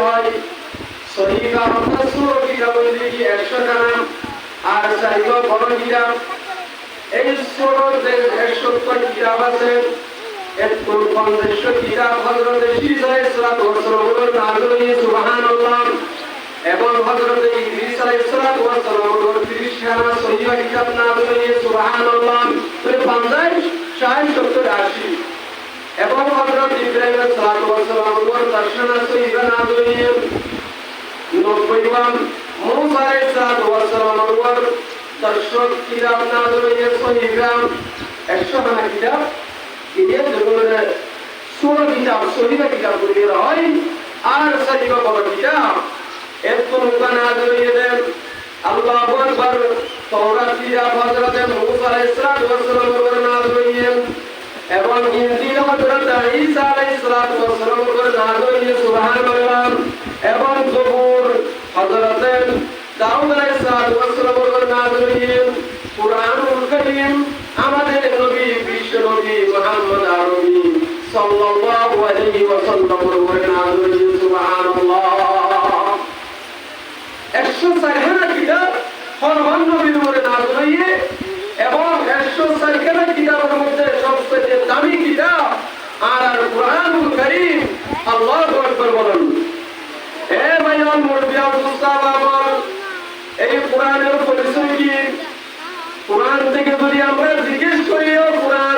হয় সহিবা আমরা সূরা কিতাব বলি 100 খানা আর চাইগো বড় কিতাব এই সূরাতে 170 কিতাব আছে এর 50 কিতাব হযরত ঈসা আলাইহিস সালাতু ওয়াস সালামের নাযিল হয়ে সুবহানাল্লাহ এবং হযরত ইদ্রিস আলাইহিস সালাতু ওয়াস সালামের 30 খানা সহিবা কিতাব নাযিল হয়ে সুবহানাল্লাহ 50 60 70 80 এবং হযরত ইব্রাহিম আলাইহিস সালাতু ওয়াস সালামের দর্শনা সহিবা নাযিল হয়ে 90 বার মুসা আলাইহিস সালাতু ওয়াস সালামের দর্শন কিতাব নাযিল হয়ে সহিবা 100 খানা কিতাব এর জন্য সূরা কিতাব সহিবা কিতাব বলি হয় আর সহিবা বড় কিতাব এত নাযিল হয়ে দেন আল্লাহু আকবার তাওরাত কিতাব হযরত মুসা আলাইহিস সালাতু ওয়াস সালামের নাযিল হয়ে এবং ইনজিল হযরত ঈসা আলাইহিস সালাতু ওয়াস সালামের নাযিল হয়ে সুবহানাল্লাহ এবং জবুর হযরত দাউদ আলাইহিস সালাতু ওয়াস সালামের নাযিল হয়ে কুরআনুল কারীম আমাদের নবী বিশ্ব নবী মুহাম্মদ আরবি সাল্লাল্লাহু আলাইহি ওয়াসাল্লামের নাযিল হয়ে সুবহানাল্লাহ 104 খানা কিতাব ফরমান নবীর উপরে নাযিল হয়ে এবং 104 খানা কিতাবের মধ্যে সবচেয়ে দামি কিতাব আর কুরআনুল কারীম আল্লাহু আকবার বলেন এ ভাইয়ান মুরবিয়া মুস্তাফা আমার এই কোরআনের পরিচয় কি কোরআন থেকে যদি আমরা জিজ্ঞেস করি কোরআন